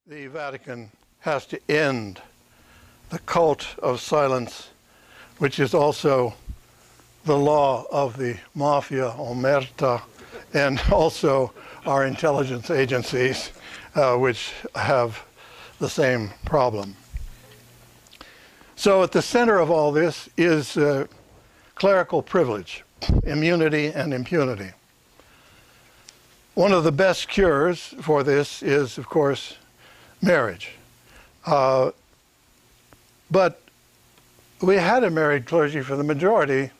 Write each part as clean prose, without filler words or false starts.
The Vatican has to end the cult of silence, which is also the law of the mafia, omerta, and also our intelligence agencies, which have the same problem. So at the center of all this is clerical privilege, immunity and impunity. One of the best cures for this is, of course, marriage. But we had a married clergy for the majority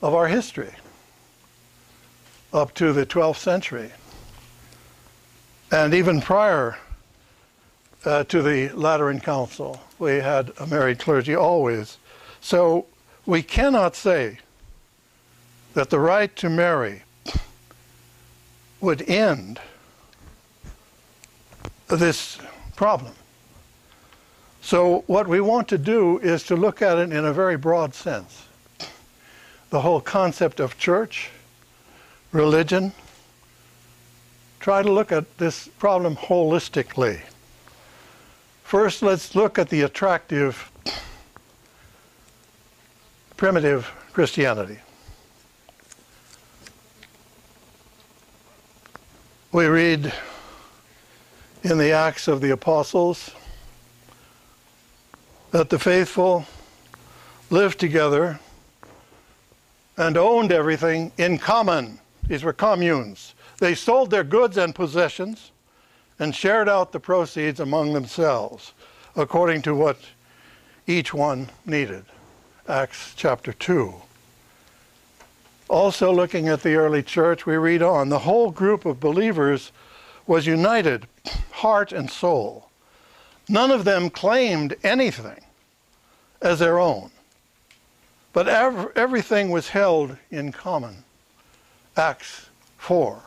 of our history, up to the 12th century, and even prior to the Lateran Council, we had a married clergy always. So we cannot say that the right to marry would end this problem. So what we want to do is to look at it in a very broad sense. The whole concept of church, religion, try to look at this problem holistically. First, let's look at the attractive primitive Christianity. We read in the Acts of the Apostles that the faithful lived together and owned everything in common. These were communes. They sold their goods and possessions and shared out the proceeds among themselves according to what each one needed. Acts chapter 2. Also looking at the early church, we read on, the whole group of believers was united, heart and soul. None of them claimed anything as their own, but everything was held in common. Acts 4.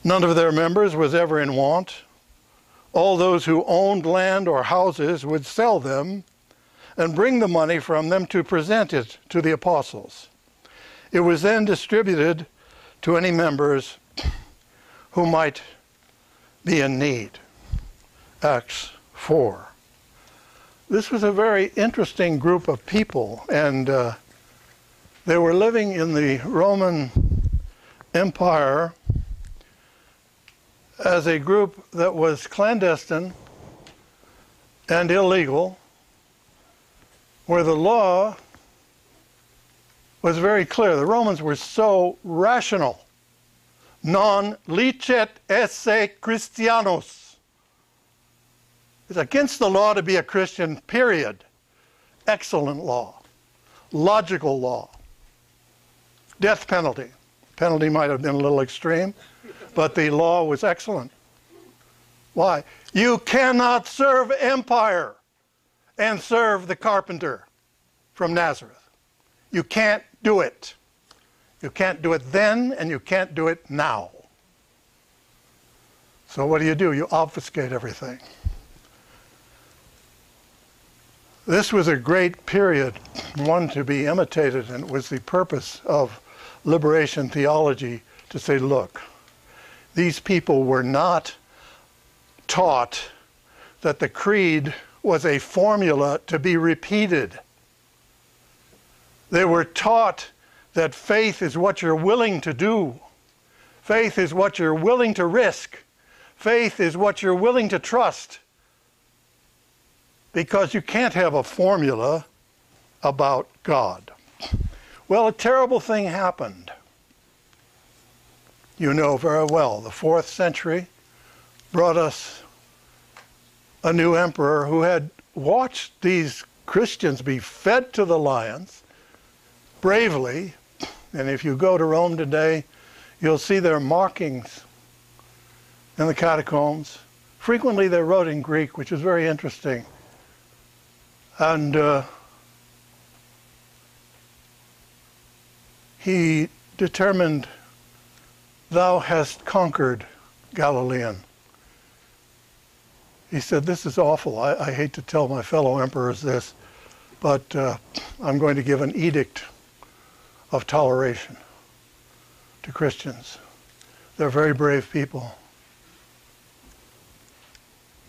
None of their members was ever in want. All those who owned land or houses would sell them and bring the money from them to present it to the apostles. It was then distributed to any members who might be in need. Acts 4. This was a very interesting group of people, and they were living in the Roman Empire as a group that was clandestine and illegal, where the law was very clear. The Romans were so rational. Non licet esse Christianos. It's against the law to be a Christian, period. Excellent law. Logical law. Death penalty. Penalty might have been a little extreme, but the law was excellent. Why? You cannot serve empire and serve the carpenter from Nazareth. You can't do it. You can't do it then, and you can't do it now. So what do? You obfuscate everything. This was a great period, one to be imitated, and it was the purpose of liberation theology to say, look, these people were not taught that the creed was a formula to be repeated. They were taught that faith is what you're willing to do. Faith is what you're willing to risk. Faith is what you're willing to trust. Because you can't have a formula about God. Well, a terrible thing happened. You know very well, the 4th century brought us a new emperor who had watched these Christians be fed to the lions bravely. And if you go to Rome today, you'll see their markings in the catacombs. Frequently they're wrote in Greek, which is very interesting. And he determined, thou hast conquered, Galilean. He said, this is awful. I hate to tell my fellow emperors this, but I'm going to give an edict of toleration to Christians. They're very brave people.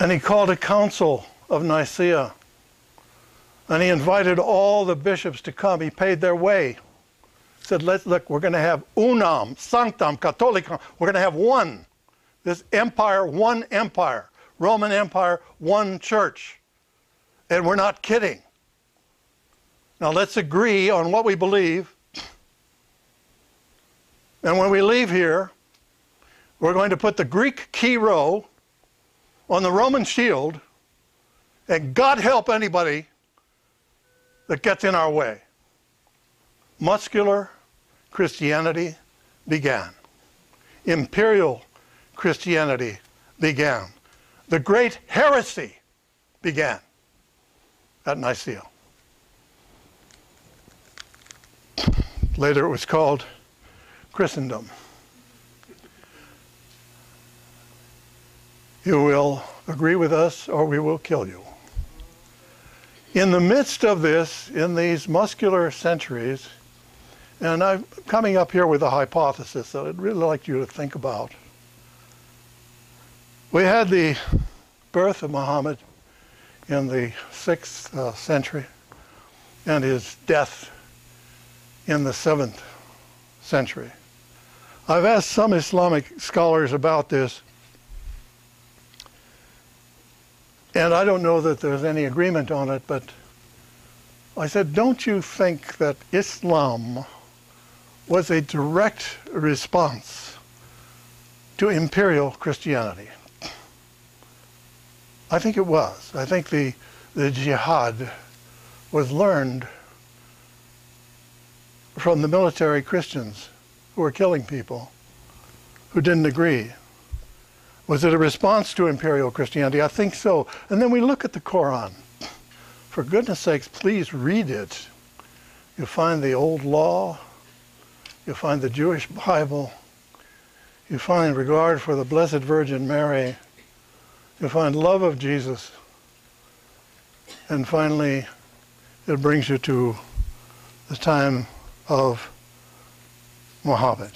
And he called a council of Nicaea. And he invited all the bishops to come. He paid their way. He said, look, we're going to have unam, sanctam, catholicam. We're going to have one. This empire, one empire. Roman Empire, one church. And we're not kidding. Now let's agree on what we believe. And when we leave here, we're going to put the Greek key rho on the Roman shield, and God help anybody that gets in our way. Muscular Christianity began. Imperial Christianity began. The great heresy began at Nicaea. Later it was called Christendom. You will agree with us or we will kill you. In the midst of this, in these muscular centuries, and I'm coming up here with a hypothesis that I'd really like you to think about. We had the birth of Muhammad in the 6th century and his death in the 7th century. I've asked some Islamic scholars about this, and I don't know that there's any agreement on it, but I said, don't you think that Islam was a direct response to imperial Christianity? I think it was. I think the jihad was learned from the military Christians who were killing people who didn't agree. Was it a response to imperial Christianity? I think so. And then we look at the Quran. For goodness sakes, please read it. You'll find the old law. You'll find the Jewish Bible. You find regard for the Blessed Virgin Mary. You'll find love of Jesus. And finally, it brings you to the time of Muhammad.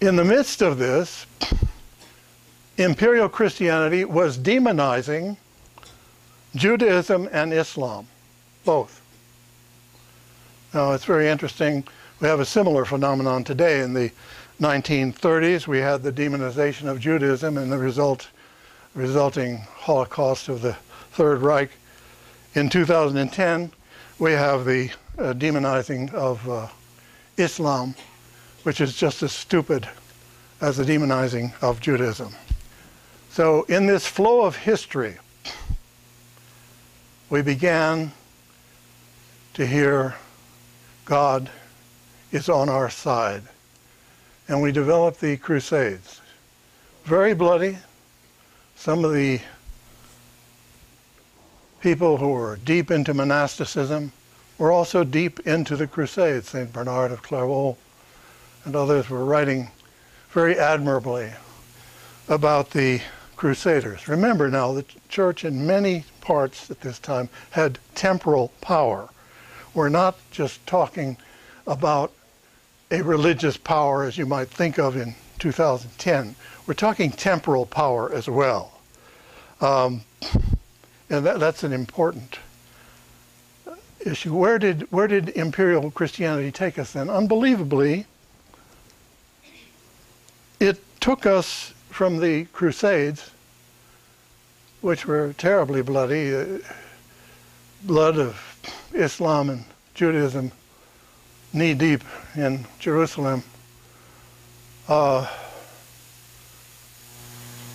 In the midst of this, imperial Christianity was demonizing Judaism and Islam, both. Now, it's very interesting. We have a similar phenomenon today. In the 1930s, we had the demonization of Judaism and the resulting Holocaust of the Third Reich. In 2010, we have the demonizing of Islam, which is just as stupid as the demonizing of Judaism. So in this flow of history, we began to hear God is on our side. And we developed the Crusades. Very bloody. Some of the people who were deep into monasticism were also deep into the Crusades. St. Bernard of Clairvaux and others were writing very admirably about the Crusaders. Remember now, the church in many parts at this time had temporal power. We're not just talking about a religious power as you might think of in 2010. We're talking temporal power as well. And that's an important issue. Where did imperial Christianity take us then? Unbelievably, it took us from the Crusades, which were terribly bloody, blood of Islam and Judaism knee-deep in Jerusalem.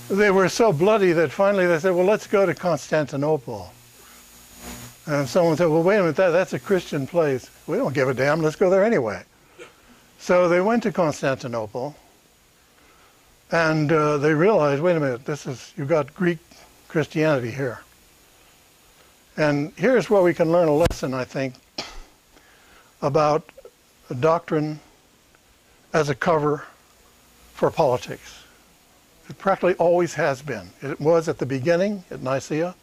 They were so bloody that finally they said, well, let's go to Constantinople. And someone said, well, wait a minute, that's a Christian place. We don't give a damn, let's go there anyway. So they went to Constantinople, and they realized, wait a minute, you've got Greek Christianity here. And here's where we can learn a lesson, I think, about a doctrine as a cover for politics. It practically always has been. It was at the beginning at Nicaea,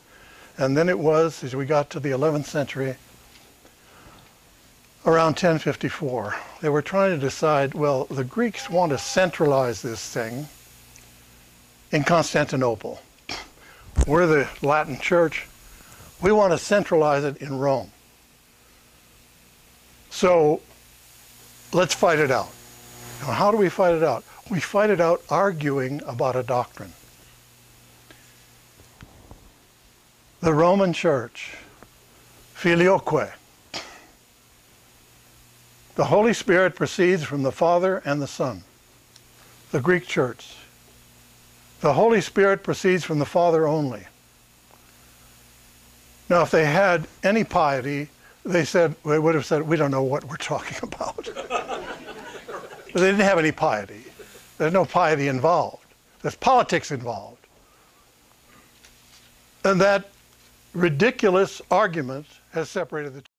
and then it was as we got to the 11th century, around 1054. They were trying to decide, well, the Greeks want to centralize this thing, in Constantinople. We're the Latin Church. We want to centralize it in Rome. So let's fight it out. Now, how do we fight it out? We fight it out arguing about a doctrine. The Roman Church, filioque. The Holy Spirit proceeds from the Father and the Son. The Greek Church, the Holy Spirit proceeds from the Father only. Now, if they had any piety, they would have said, we don't know what we're talking about. But they didn't have any piety. There's no piety involved. There's politics involved. And that ridiculous argument has separated the two.